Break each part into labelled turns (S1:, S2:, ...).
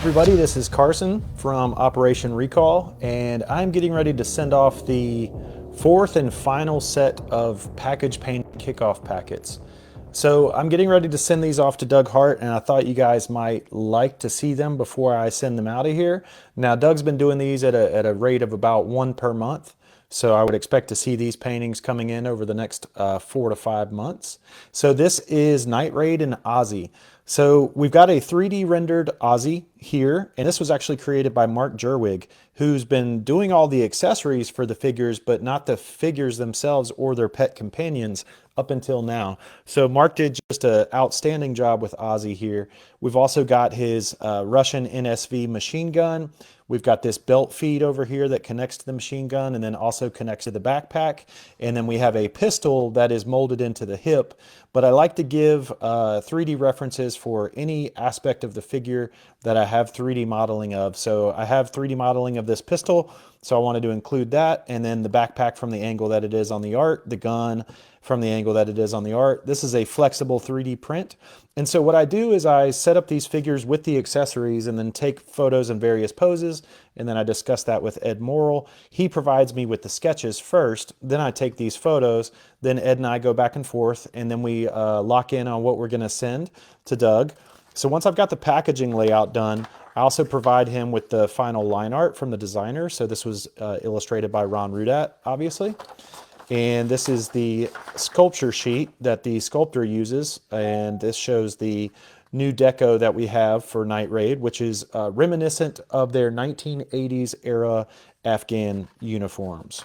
S1: Everybody, this is Carson from Operation Recall, and I'm getting ready to send off the fourth and final set of package paint kickoff packets. So I'm getting ready to send these off to Doug Hart, and I thought you guys might like to see them before I send them out of here. Now, Doug's been doing these at a rate of about one per month. So I would expect to see these paintings coming in over the next 4 to 5 months. So this is Night Raid and Ozzy. So we've got a 3D rendered Ozzy here, and this was actually created by Mark Jerwig, who's been doing all the accessories for the figures, but not the figures themselves or their pet companions up until now. So Mark did just an outstanding job with Ozzy here. We've also got his Russian NSV machine gun. We've got this belt feed over here that connects to the machine gun and then also connects to the backpack. And then we have a pistol that is molded into the hip. But I like to give 3D references for any aspect of the figure that I have 3D modeling of. So I have 3D modeling of this pistol, so I wanted to include that. And then the backpack from the angle that it is on the art, the gun from the angle that it is on the art. This is a flexible 3D print. And so what I do is I set up these figures with the accessories and then take photos in various poses. And then I discuss that with Ed Morrill. He provides me with the sketches first. Then I take these photos. Then Ed and I go back and forth. And then we lock in on what we're going to send to Doug. So once I've got the packaging layout done, I also provide him with the final line art from the designer. So this was illustrated by Ron Rudat, obviously. And this is the sculpture sheet that the sculptor uses. And this shows the new deco that we have for Night Raid, which is reminiscent of their 1980s era Afghan uniforms.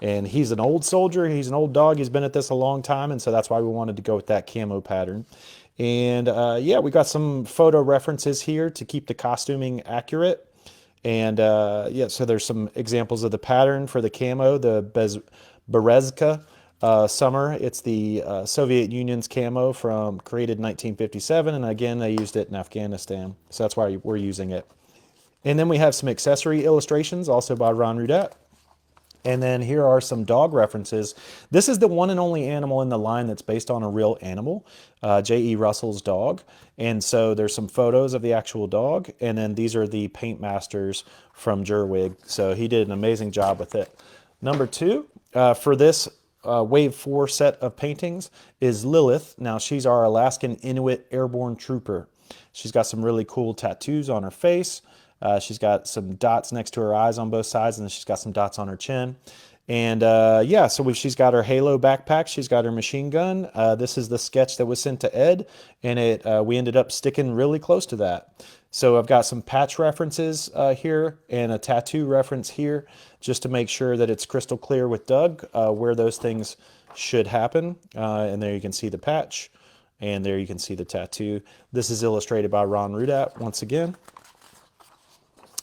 S1: And he's an old soldier, he's an old dog, he's been at this a long time, and so that's why we wanted to go with that camo pattern. And yeah, we got some photo references here to keep the costuming accurate. And yeah, so there's some examples of the pattern for the camo, the Berezka summer. It's the Soviet Union's camo from created in 1957, and again they used it in Afghanistan, so that's why we're using it. And then we have some accessory illustrations also by Ron Rudat. And then here are some dog references. This is the one and only animal in the line that's based on a real animal, J.E. Russell's dog. And so there's some photos of the actual dog, and then these are the paintmasters from Jerwig. So he did an amazing job with it. Number two, for this Wave 4 set of paintings is Lilith. Now she's our Alaskan Inuit airborne trooper. She's got some really cool tattoos on her face. She's got some dots next to her eyes on both sides, and then she's got some dots on her chin. And yeah, so she's got her Halo backpack. She's got her machine gun. This is the sketch that was sent to Ed, and we ended up sticking really close to that. So I've got some patch references here and a tattoo reference here, just to make sure that it's crystal clear with Doug where those things should happen. And there you can see the patch, and there you can see the tattoo. This is illustrated by Ron Rudat once again.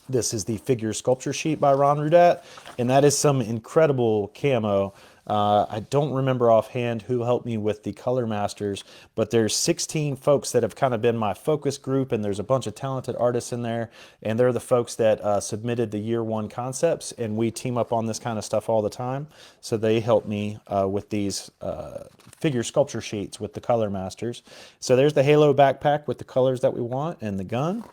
S1: This is the figure sculpture sheet by Ron Rudat, and that is some incredible camo. I don't remember offhand who helped me with the color masters, but there's 16 folks that have kind of been my focus group, and there's a bunch of talented artists in there, and they're the folks that submitted the year one concepts, and we team up on this kind of stuff all the time. So they helped me with these figure sculpture sheets with the color masters. So there's the Halo backpack with the colors that we want and the gun.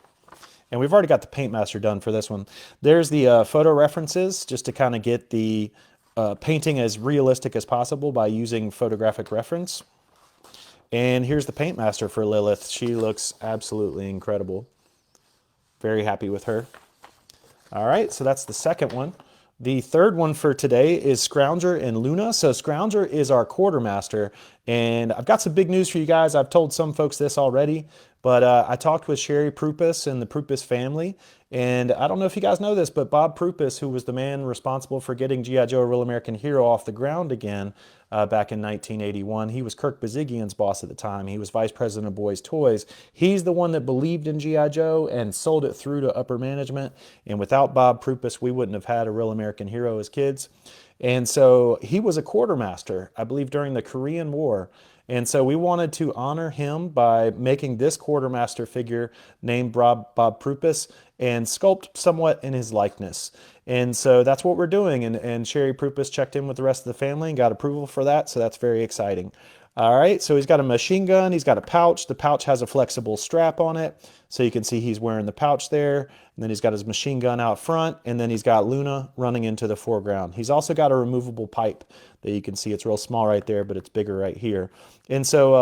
S1: And we've already got the paintmaster done for this one. There's the photo references, just to kind of get the painting as realistic as possible by using photographic reference. And here's the paintmaster for Lilith. She looks absolutely incredible. Very happy with her. All right, so that's the second one. The third one for today is Scrounger and Luna. So Scrounger is our quartermaster, and I've got some big news for you guys. I've told some folks this already, but I talked with Sherry Prupus and the Prupus family, and I don't know if you guys know this, but Bob Prupus, who was the man responsible for getting G.I. Joe, a Real American Hero, off the ground again back in 1981, he was Kirk Bazigian's boss at the time. He was vice president of Boys Toys. He's the one that believed in G.I. Joe and sold it through to upper management, and without Bob Prupus, we wouldn't have had a Real American Hero as kids. And so he was a quartermaster, I believe, during the Korean War. And so we wanted to honor him by making this quartermaster figure named Bob Prupus and sculpt somewhat in his likeness. And so that's what we're doing. And Sherry Prupus checked in with the rest of the family and got approval for that. So that's very exciting. All right, so he's got a machine gun, he's got a pouch. The pouch has a flexible strap on it, so you can see he's wearing the pouch there. And then he's got his machine gun out front, and then he's got Luna running into the foreground. He's also got a removable pipe that you can see. It's real small right there, but it's bigger right here. And so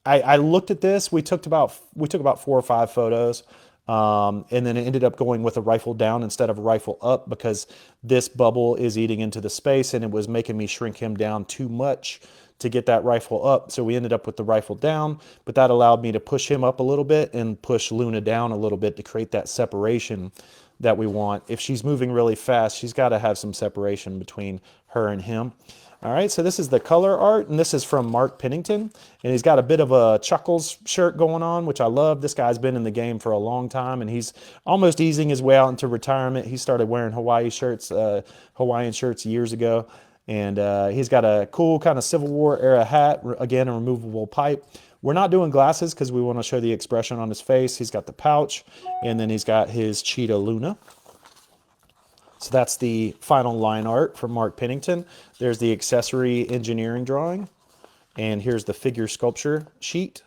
S1: I looked at this. We took about 4 or 5 photos. And then it ended up going with a rifle down instead of a rifle up because this bubble is eating into the space and it was making me shrink him down too much to get that rifle up. So we ended up with the rifle down, but that allowed me to push him up a little bit and push Luna down a little bit to create that separation that we want. If she's moving really fast, she's got to have some separation between her and him. All right, so this is the color art, and this is from Mark Pennington, and he's got a bit of a Chuckles shirt going on, which I love. This guy's been in the game for a long time, and he's almost easing his way out into retirement. He started wearing Hawaiian shirts years ago, and he's got a cool kind of Civil War era hat, again, a removable pipe. We're not doing glasses because we want to show the expression on his face. He's got the pouch, and then he's got his cheetah Luna. So that's the final line art from Mark Pennington. There's the accessory engineering drawing. And here's the figure sculpture sheet.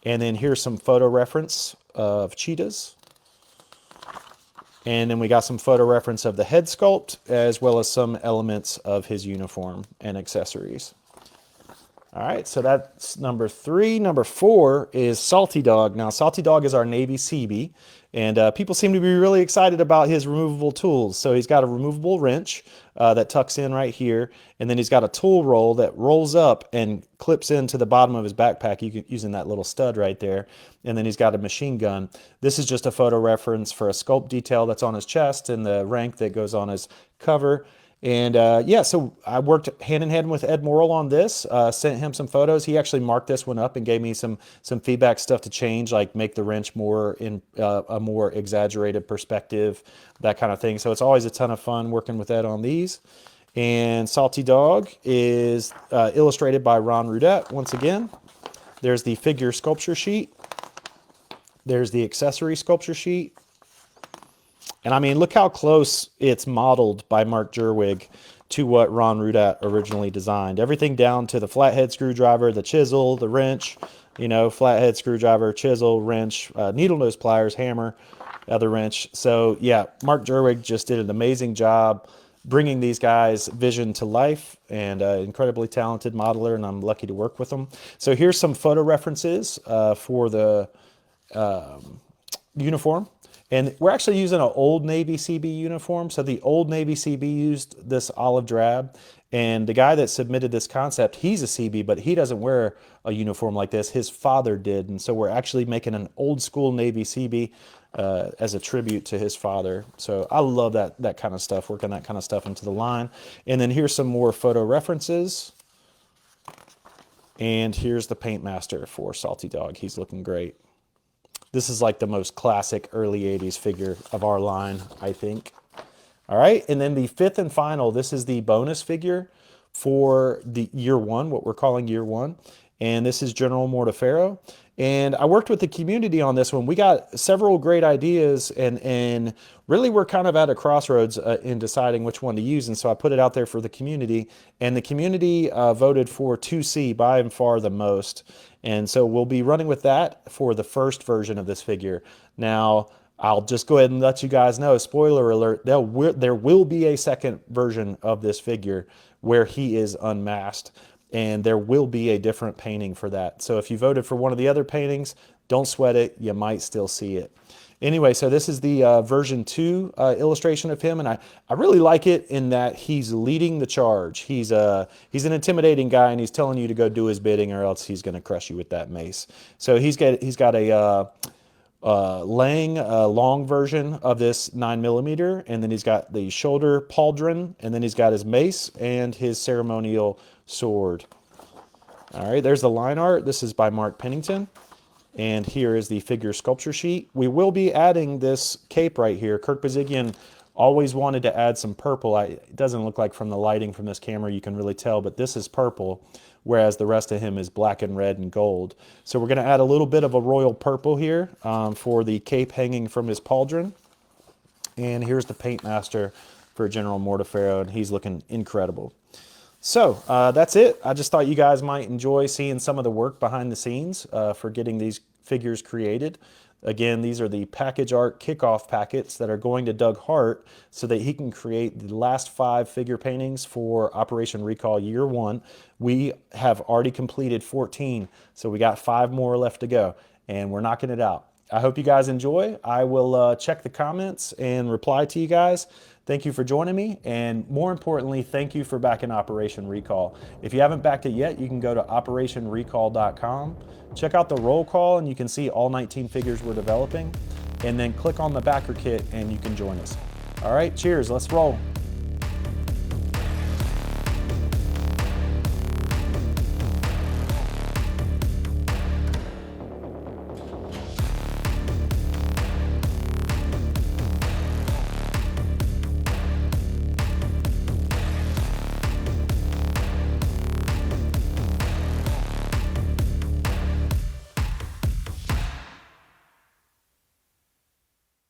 S1: And then here's some photo reference of cheetahs. And then we got some photo reference of the head sculpt, as well as some elements of his uniform and accessories. All right, so that's number 3. Number 4 is Salty Dog. Now, Salty Dog is our Navy CB, and people seem to be really excited about his removable tools. So he's got a removable wrench that tucks in right here, and then he's got a tool roll that rolls up and clips into the bottom of his backpack using that little stud right there. And then he's got a machine gun. This is just a photo reference for a sculpt detail that's on his chest and the rank that goes on his cover. And yeah, so I worked hand in hand with Ed Morrill on this, sent him some photos. He actually marked this one up and gave me some feedback stuff to change, like make the wrench more in a more exaggerated perspective, that kind of thing. So it's always a ton of fun working with Ed on these. And Salty Dog is illustrated by Ron Rudette once again. There's the figure sculpture sheet. There's the accessory sculpture sheet. And I mean, look how close it's modeled by Mark Jerwig to what Ron Rudat originally designed. Everything down to the flathead screwdriver, the chisel, the wrench, you know, flathead screwdriver, chisel, wrench, needle nose pliers, hammer, other wrench. So yeah, Mark Jerwig just did an amazing job bringing these guys' vision to life, and incredibly talented modeler, and I'm lucky to work with them. So here's some photo references for the uniform. And we're actually using an old Navy CB uniform. So the old Navy CB used this olive drab. And the guy that submitted this concept, he's a CB, but he doesn't wear a uniform like this. His father did. And so we're actually making an old school Navy CB as a tribute to his father. So I love that kind of stuff, working that kind of stuff into the line. And then here's some more photo references. And here's the paintmaster for Salty Dog. He's looking great. This is like the most classic early 80s figure of our line, I think. All right, and then the 5th and final, this is the bonus figure for the year 1, what we're calling year 1. And this is General Mordo. And I worked with the community on this one. We got several great ideas, and really we're kind of at a crossroads in deciding which one to use. And so I put it out there for the community, and the community voted for 2C by and far the most. And so we'll be running with that for the first version of this figure. Now, I'll just go ahead and let you guys know, spoiler alert, there will be a second version of this figure where he is unmasked. And there will be a different painting for that. So if you voted for one of the other paintings, don't sweat it. You might still see it. Anyway, so this is the version 2 illustration of him, and I really like it in that he's leading the charge. He's an intimidating guy, and he's telling you to go do his bidding, or else he's going to crush you with that mace. So he's got a Lang long version of this 9mm, and then he's got the shoulder pauldron, and then he's got his mace and his ceremonial sword. All right, there's the line art. This is by Mark Pennington. And here is the figure sculpture sheet. We will be adding this cape right here. Kirk Bazigian always wanted to add some purple. It doesn't look like from the lighting from this camera you can really tell, but this is purple, whereas the rest of him is black and red and gold. So we're going to add a little bit of a royal purple here for the cape hanging from his pauldron. And here's the paintmaster for General Mordo, and he's looking incredible. So that's it. I just thought you guys might enjoy seeing some of the work behind the scenes for getting these figures created. Again, these are the package art kickoff packets that are going to Doug Hart so that he can create the last 5 figure paintings for Operation Recall Year 1. We have already completed 14, so we got 5 more left to go, and we're knocking it out. I hope you guys enjoy. I will check the comments and reply to you guys. Thank you for joining me, and more importantly, thank you for backing Operation Recall. If you haven't backed it yet, you can go to operationrecall.com, check out the roll call, and you can see all 19 figures we're developing, and then click on the backer kit and you can join us. All right, cheers, let's roll.